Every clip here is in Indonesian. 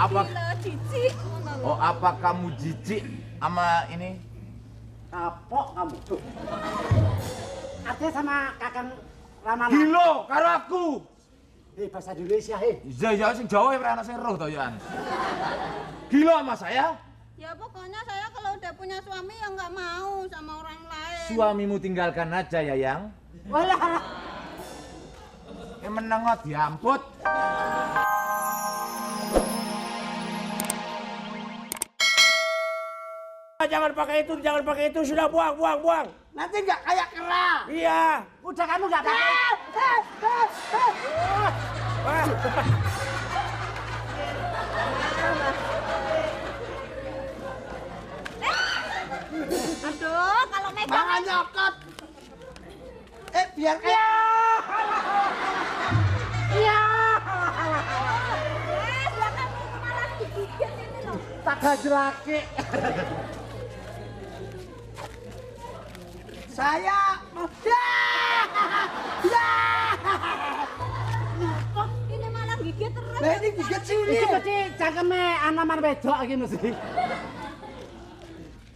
Apa? Jijik. Oh, apa kamu jijik sama ini? Kapok kamu. Artinya sama kakang Ramana. Gila karo aku. Bahasa Indonesia, Iya, sing Jawa ora ana sing roh to, Yan. Gila sama saya? Ya pokoknya saya kalau udah punya suami ya nggak mau sama orang lain. Suamimu tinggalkan aja ya, Yang. Walah. Menengot diamput. Jangan pakai itu, sudah buang. Nanti nggak kayak kera. Iya. Udah kamu nggak pakai. Aduh, kalau megang Jangan nyokot. Biar kayak. Iya. belakang malah digigit ini loh. Tak gajelake. Saya mau. Kok ini malah gigit terus? Lah ini gigit sini. Iki mesti cangkeme Anoman wedok iki mesti.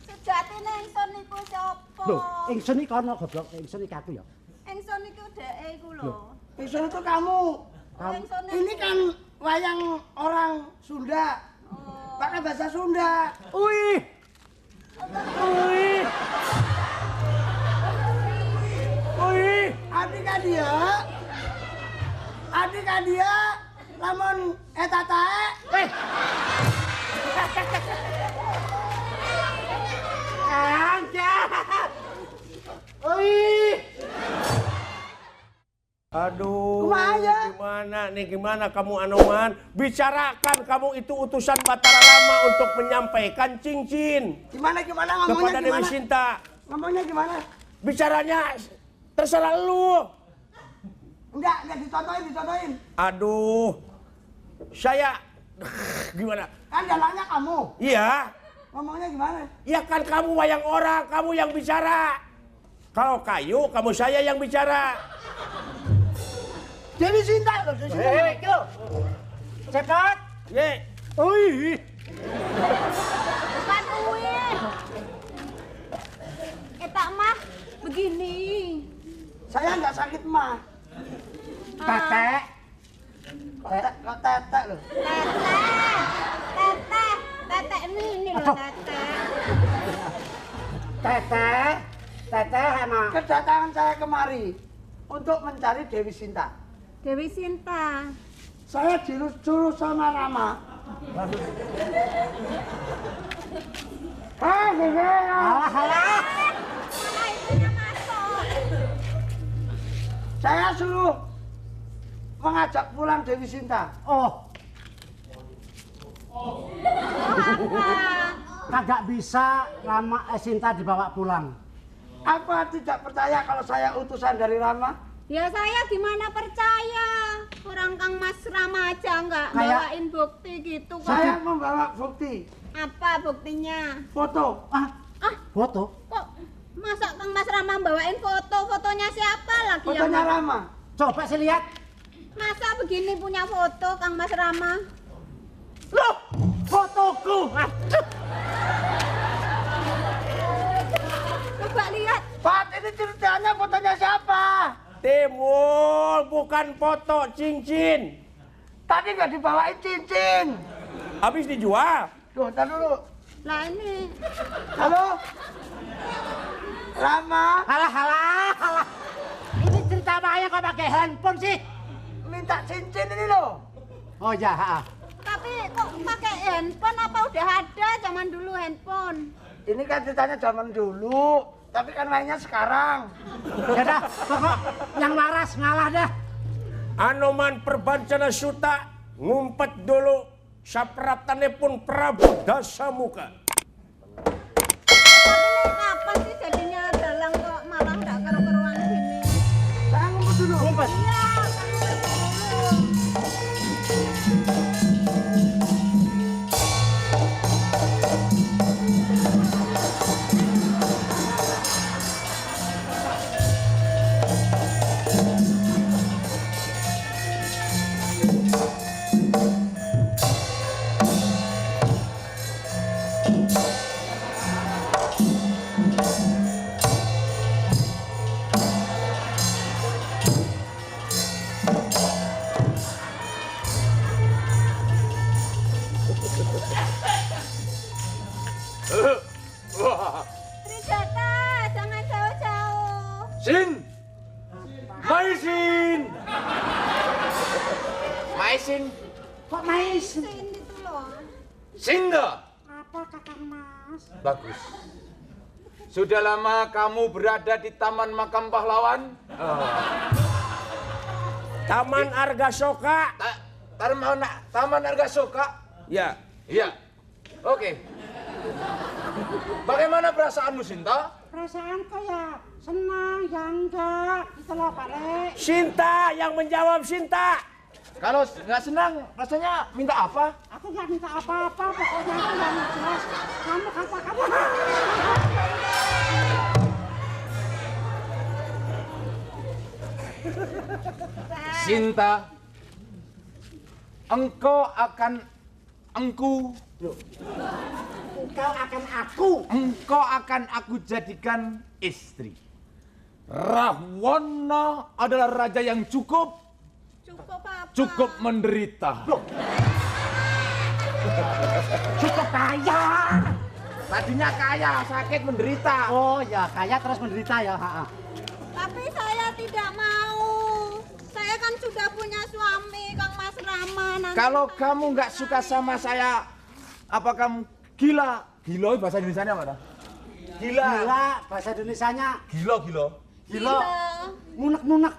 Sejatine ingsun niku sapa? Loh, ingsun iki kono goblok, ingsun iki aku ya. Ingsun niku dheke iku lho. Ingsun itu kamu. Ingsun Ini kan wayang orang Sunda. Pakai bahasa Sunda. Wih. Wih. Wih, adik kan dia, lamun etatae. Angkat. Wih. Aduh, Kumaha? gimana kamu Anoman? Bicarakan kamu itu utusan Batara Rama untuk menyampaikan cincin Gimana ngomongnya kepada Dewi gimana? Sinta. Ngomongnya gimana? Bicaranya terserah lu. Enggak dicontohin. Aduh, saya gimana? Kan dalangnya kamu. Iya, Ngomongnya gimana? ya kan kamu wayang orang, kamu yang bicara. Kalau kayu, kamu saya yang bicara. Dewi Sinta loh, Dewi Sinta. Hei, kilo. Cepat. Ye, Wih. Bukan uih. Pak mah begini. Saya nggak sakit mah. Tetek. Kok tetek loh. Tetek ini loh tetek. Teteh emang. Kedatangan saya kemari untuk mencari Dewi Sinta. Dewi Sinta. Saya disuruh sama Rama. Halah. Mana ibunya masuk? Saya suruh mengajak pulang Dewi Sinta. Oh. Apa? Kagak bisa Rama Sinta dibawa pulang. Apa tidak percaya kalau saya utusan dari Rama? Ya saya gimana percaya? Orang Kang Mas Rama aja nggak bawain bukti gitu kok. Saya membawa bukti. Apa buktinya? Foto. Foto? Kok masa Kang Mas Rama bawain foto? Fotonya siapa lagi Fotonya yang Rama. Coba saya lihat. Masa begini punya foto Kang Mas Rama? Loh, fotoku. Coba lihat. Pak, ini ceritanya fotonya siapa? Timur, bukan foto cincin. Tadi nggak dibawain cincin. Habis dijual. Tuh, tar dulu. Lah ini. Halo? Rama? Halah. Ini cerita Maya kok pakai handphone sih? Minta cincin ini loh. Oh ya, Tapi kok pakai handphone apa udah ada zaman dulu handphone? Ini kan ceritanya zaman dulu, tapi kan mainnya sekarang. Ya dah, pokok yang waras ngalah dah. Anoman Perbancana Suta ngumpet dulu sapratane pun Prabu Dasamuka. Tapi kapan sih jadinya dalang kok malah nggak keru-keruan gini? Saya ngumpet dulu. Ngumpet. Iya. Maisin. Maisin. Kok maisin? Sin itu loh. Sinda. Apa Kakang Mas? Bagus. Sudah lama kamu berada di Taman Makam Pahlawan? Taman Argasoka. Taman Argasoka? Ya. Iya. Oke. Bagaimana perasaanmu, Sinta? Perasaanku ya senang, ya enggak. Gitu loh Pak Le. Sinta yang menjawab Sinta. Kalau nggak senang, rasanya minta apa? Aku nggak minta apa-apa, pokoknya aku nggak jelas. Kamu katakan. Sinta, engkau akan aku jadikan istri. Rahwana adalah raja yang cukup menderita. Cukup kaya. Tadinya kaya, sakit, menderita. Oh ya, kaya terus menderita ya. Tapi saya tidak mau. Saya kan sudah punya suami, Kang Mas Rama. Kalau kamu nggak suka sama saya, apa kamu gila? Gila bahasa Indonesianya apa? Gila, bahasa Indonesianya. Gila. Munek-munek.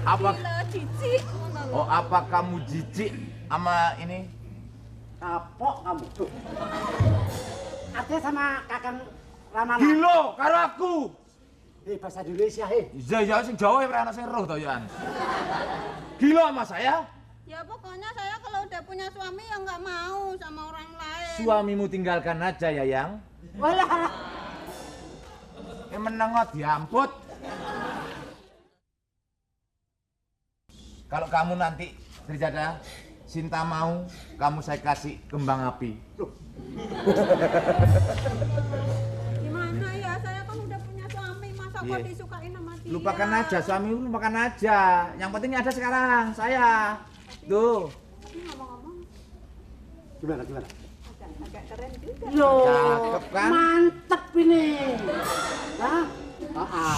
Apa? Gila, jijik. Oh, apa kamu jijik sama ini? Kapok kamu. Artinya sama Kakang Ramana. Gila, karo aku. Bahasa Indonesia, Ya sing Jawa ya ana sing roh to ya. Gila sama saya? Ya pokoknya saya kalau udah punya suami ya nggak mau sama orang lain. Suamimu tinggalkan aja ya, Yang. Walah. Menengot diamput. Kalau kamu nanti terjadi Sinta mau, kamu saya kasih kembang api. Gimana ya, saya kan udah punya suami, masa kok Iya. disukain sama dia? Lupakan aja, suamimu lupakan aja. Yang penting ada sekarang, saya. Tuh. Tapi ngomong-ngomong, Gimana? agak keren juga. Yo, Cakep kan? mantep ini. Hah?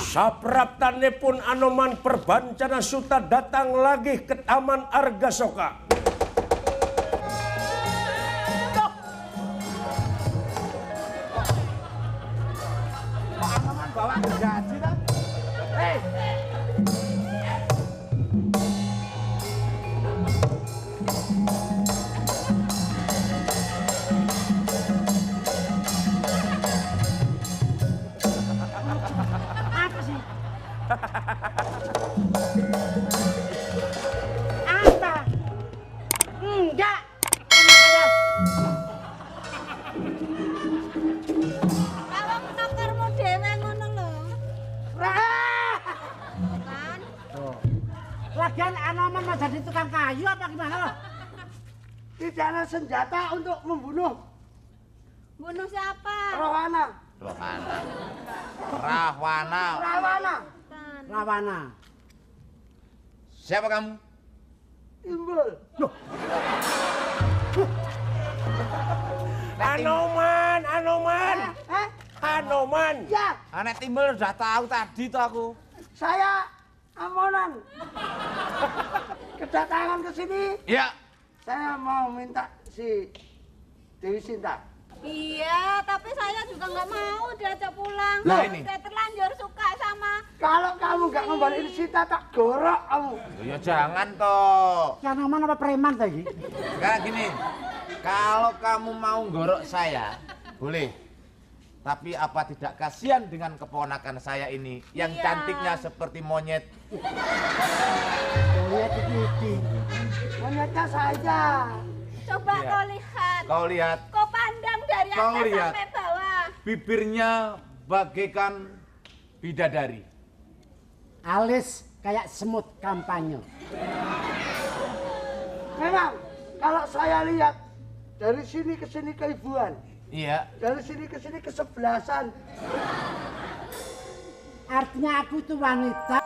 Sapraptane pun Anoman Perbancana Suta datang lagi ke Taman Argasoka. Anoman bawa gaji kan? Hei. Apa sih? Apa? Enggak. Kalau menakarmu dewe ngono lho. Kan? Lagian Anoman mau jadi tukang kayu apa gimana loh? Tidak ada senjata untuk membunuh Bunuh siapa? Rahwana. Rawana. Siapa kamu? Timbul. Anoman. Ya, Anek timbul udah tahu tadi tuh aku. saya Amonan. Kedatangan ke sini, Iya. saya mau minta si Dewi Sinta. Iya, tapi saya juga nggak mau diajak pulang. Lah, ini. Udah terlanjur suka sama. Kalau kamu nggak ngembaliin Sinta, tak gorok kamu. Ya jangan toh. Yang Anoman apa preman tadi? Sekarang gini, kalau kamu mau ngorok saya, boleh. Tapi apa tidak kasihan dengan keponakan saya ini yang Iya. cantiknya seperti monyet? Monyet itu. Monyetnya saja. Coba Iya. kau lihat. Kau lihat, Kau pandang dari Kau atas lihat. sampai bawah. bibirnya bagaikan bidadari. Alis kayak semut kampanye. Memang kalau saya lihat dari sini ke sini keibuan, Iya. dari sini ke sini kesebelasan. Artinya aku itu wanita